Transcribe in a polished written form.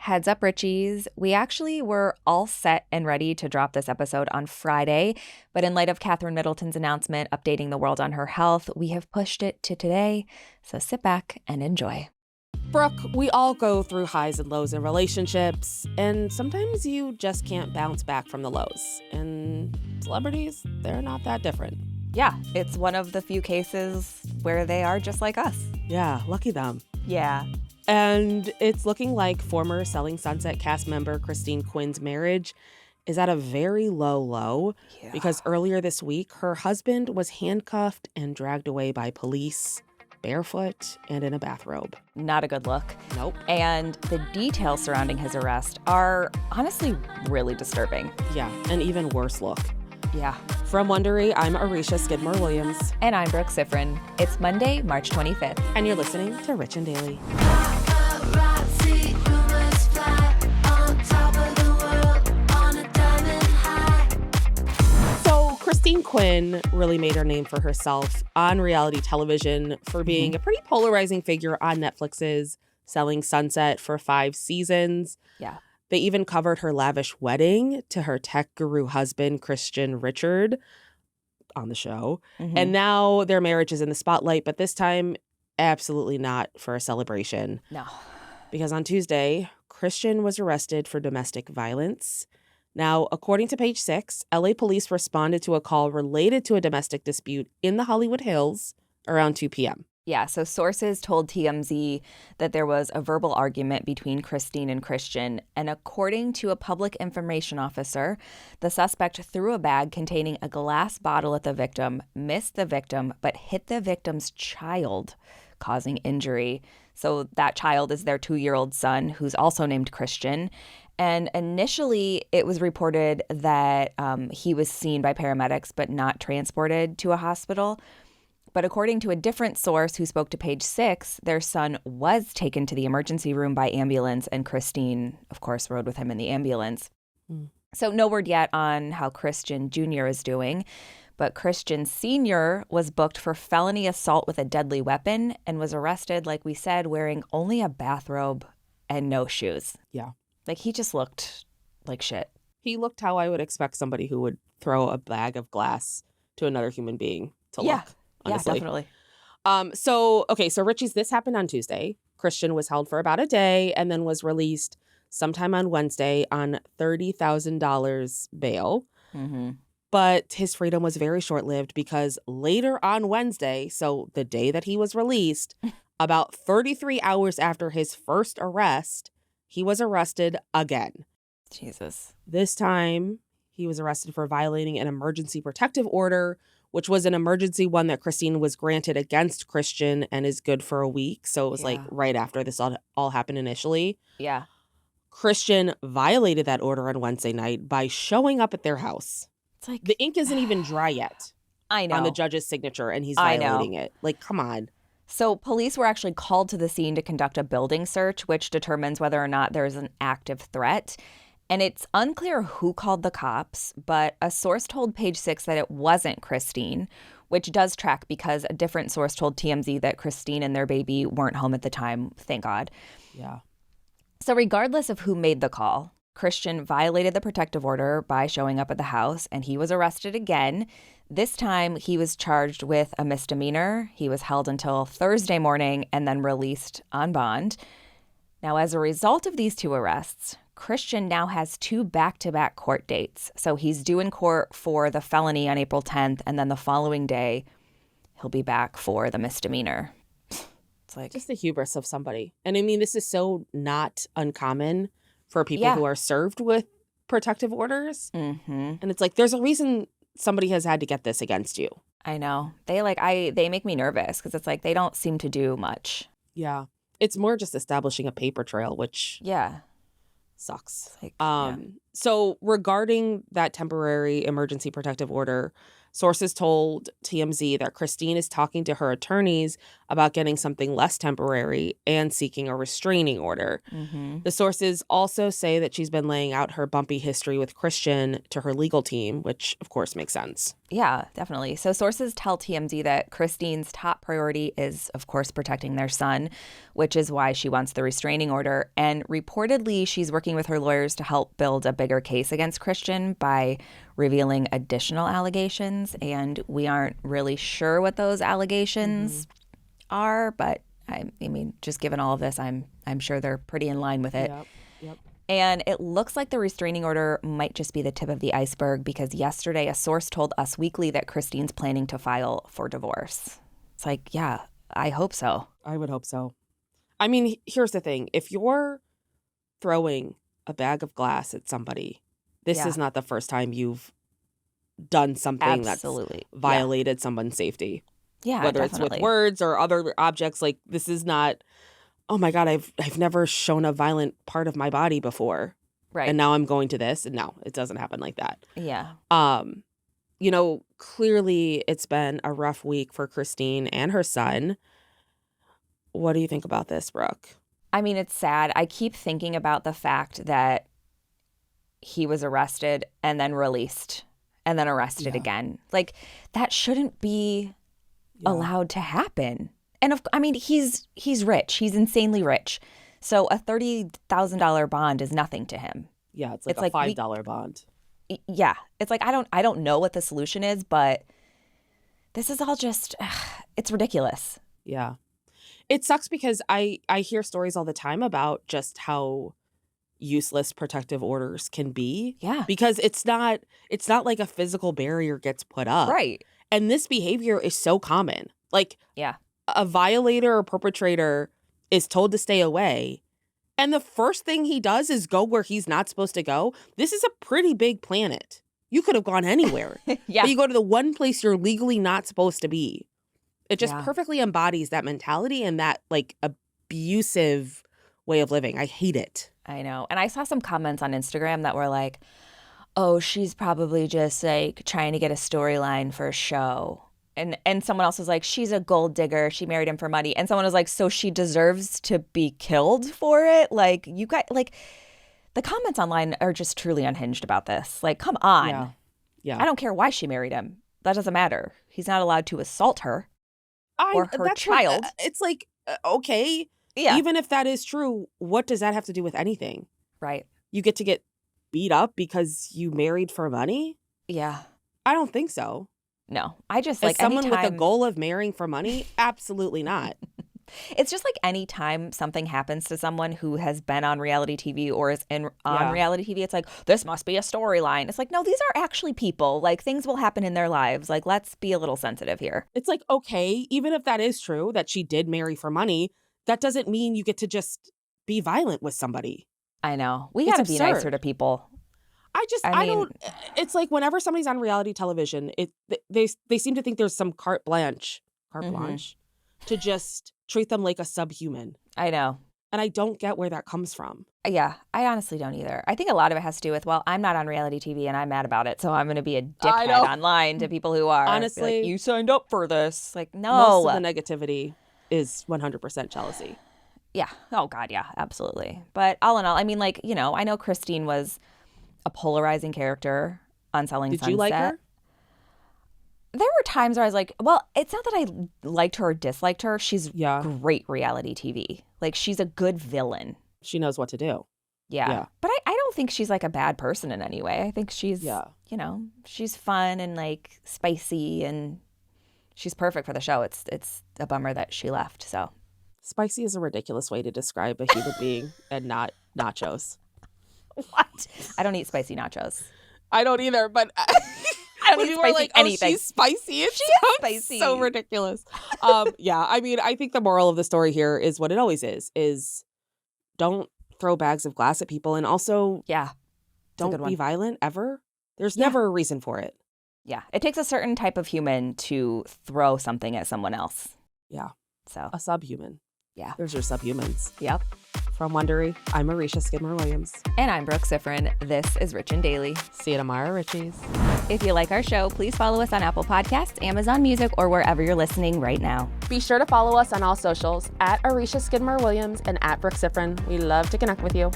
Heads up, Richies. We actually were all set and ready to drop this episode on Friday, but in light of Catherine Middleton's announcement updating the world on her health, we have pushed it to today. So sit back and enjoy. Brooke, we all go through highs and lows in relationships, and sometimes you just can't bounce back from the lows. And celebrities, they're not that different. Yeah, it's one of the few cases where they are just like us. Yeah, lucky them. Yeah. And it's looking like former Selling Sunset cast member Christine Quinn's marriage is at a very low low because earlier this week, her husband was handcuffed and dragged away by police, barefoot and in a bathrobe. Not a good look. Nope. And the details surrounding his arrest are honestly really disturbing. Yeah, an even worse look. Yeah. From Wondery, I'm Arisha Skidmore-Williams. And I'm Brooke Sifrin. It's Monday, March 25th. And you're listening to Rich and Daily. So Christine Quinn really made her name for herself on reality television for being a pretty polarizing figure on Netflix's Selling Sunset for 5 seasons. Yeah. They even covered her lavish wedding to her tech guru husband, Christian Richard, on the show. And now their marriage is in the spotlight, but this time, absolutely not for a celebration. No. Because on Tuesday, Christian was arrested for domestic violence. Now, according to Page 6, LA police responded to a call related to a domestic dispute in the Hollywood Hills around 2 p.m. Yeah, so sources told TMZ that there was a verbal argument between Christine and Christian, and according to a public information officer, the suspect threw a bag containing a glass bottle at the victim, missed the victim, but hit the victim's child, causing injury. So that child is their 2-year-old son, who's also named Christian. And initially, it was reported that he was seen by paramedics but not transported to a hospital. But according to a different source who spoke to Page 6, their son was taken to the emergency room by ambulance, and Christine, of course, rode with him in the ambulance. So no word yet on how Christian Jr. is doing, but Christian Sr. was booked for felony assault with a deadly weapon and was arrested, like we said, wearing only a bathrobe and no shoes. Yeah. Like, he just looked like shit. He looked how I would expect somebody who would throw a bag of glass to another human being to look. Honestly. Yeah, definitely. So Richie's, this happened on Tuesday. Christian was held for about a day and then was released sometime on Wednesday on $30,000 bail. But his freedom was very short-lived because later on Wednesday, so the day that he was released, about 33 hours after his first arrest, he was arrested again. Jesus. This time, he was arrested for violating an emergency protective order, which was an emergency one that Christine was granted against Christian and is good for a week. So it was like right after this all happened initially. Yeah. Christian violated that order on Wednesday night by showing up at their house. It's like, the ink isn't even dry yet. I know. On the judge's signature, and he's violating it. Like, come on. So police were actually called to the scene to conduct a building search, which determines whether or not there is an active threat. And it's unclear who called the cops, but a source told Page 6 that it wasn't Christine, which does track because a different source told TMZ that Christine and their baby weren't home at the time, thank God. Yeah. So regardless of who made the call, Christian violated the protective order by showing up at the house, and he was arrested again. This time, he was charged with a misdemeanor. He was held until Thursday morning and then released on bond. Now, as a result of these 2 arrests, Christian now has 2 back-to-back court dates. So he's due in court for the felony on April 10th, and then the following day, he'll be back for the misdemeanor. It's like, just the hubris of somebody. And I mean, this is so not uncommon for people who are served with protective orders. And it's like, there's a reason somebody has had to get this against you. I know. They make me nervous because it's like they don't seem to do much. Yeah. It's more just establishing a paper trail, which sucks. Like, So regarding that temporary emergency protective order, Sources told TMZ that Christine is talking to her attorneys about getting something less temporary and seeking a restraining order. Mm-hmm. The sources also say that she's been laying out her bumpy history with Christian to her legal team, which of course makes sense. Yeah, definitely. So sources tell TMZ that Christine's top priority is, of course, protecting their son, which is why she wants the restraining order. And reportedly, she's working with her lawyers to help build a bigger case against Christian by revealing additional allegations. And we aren't really sure what those allegations are, but I mean, just given all of this, I'm sure they're pretty in line with it. Yep. And it looks like the restraining order might just be the tip of the iceberg because yesterday a source told Us Weekly that Christine's planning to file for divorce. It's like, yeah, I hope so. I would hope so. I mean, here's the thing. If you're throwing a bag of glass at somebody, this is not the first time you've done something Absolutely. that's violated someone's safety. Yeah, Whether definitely. it's with words or other objects. Like, this is not, oh my God, I've never shown a violent part of my body before. Right. And now I'm going to this. And no, it doesn't happen like that. Yeah. You know, clearly it's been a rough week for Christine and her son. What do you think about this, Brooke? I mean, it's sad. I keep thinking about the fact that he was arrested and then released and then arrested again. Like, that shouldn't be allowed to happen. And I mean, he's rich. He's insanely rich. So a $30,000 bond is nothing to him. Yeah, it's like a $5 bond. Yeah. It's like, I don't know what the solution is, but this is all just, it's ridiculous. Yeah. It sucks because I hear stories all the time about just how useless protective orders can be. Yeah. Because it's not like a physical barrier gets put up. Right. And this behavior is so common. Like, a violator or perpetrator is told to stay away, and the first thing he does is go where he's not supposed to go. This is a pretty big planet. You could have gone anywhere. Yeah. But you go to the one place you're legally not supposed to be. It just perfectly embodies that mentality and that, like, abusive way of living. I hate it. I know. And I saw some comments on Instagram that were like, oh, she's probably just like trying to get a storyline for a show. And someone else was like, she's a gold digger. She married him for money. And someone was like, so she deserves to be killed for it? Like, you guys, like, the comments online are just truly unhinged about this. Like, come on. Yeah. I don't care why she married him. That doesn't matter. He's not allowed to assault her or her child. It's like, okay. Yeah. Even if that is true, what does that have to do with anything? Right. You get to get beat up because you married for money? Yeah. I don't think so. No, I just As like someone with a goal of marrying for money? Absolutely not. It's just like any time something happens to someone who has been on reality TV or is on reality TV, it's like, this must be a storyline. It's like, no, these are actually people. Like, things will happen in their lives. Like, let's be a little sensitive here. It's like, okay, even if that is true, that she did marry for money, that doesn't mean you get to just be violent with somebody. I know. We got to be nicer to people. I don't, it's like whenever somebody's on reality television, they seem to think there's some carte blanche to just treat them like a subhuman. I know. And I don't get where that comes from. Yeah, I honestly don't either. I think a lot of it has to do with, well, I'm not on reality TV and I'm mad about it, so I'm going to be a dickhead online to people who are. Honestly, like, you signed up for this. Like, no. Most of the negativity is 100% jealousy. Yeah. Oh, God, yeah, absolutely. But all in all, I mean, like, you know, I know Christine was a polarizing character on Selling Sunset. Did you like her? There were times where I was like, well, it's not that I liked her or disliked her. She's great reality TV. Like, she's a good villain. She knows what to do. Yeah. But I don't think she's like a bad person in any way. I think she's, you know, she's fun and like spicy and she's perfect for the show. It's a bummer that she left. So spicy is a ridiculous way to describe a human being and not nachos. What? I don't eat spicy nachos. I don't either, but I don't eat spicy anything. Oh, she's spicy. She is spicy. So ridiculous. Yeah, I mean, I think the moral of the story here is what it always is don't throw bags of glass at people, and also don't be violent ever. There's never a reason for it. Yeah, it takes a certain type of human to throw something at someone else. Yeah. So a subhuman. Yeah. There's your subhumans. Yep. From Wondery, I'm Arisha Skidmore-Williams. And I'm Brooke Sifrin. This is Rich and Daily. See you tomorrow, Richies. If you like our show, please follow us on Apple Podcasts, Amazon Music, or wherever you're listening right now. Be sure to follow us on all socials at Arisha Skidmore-Williams and at Brooke Sifrin. We love to connect with you.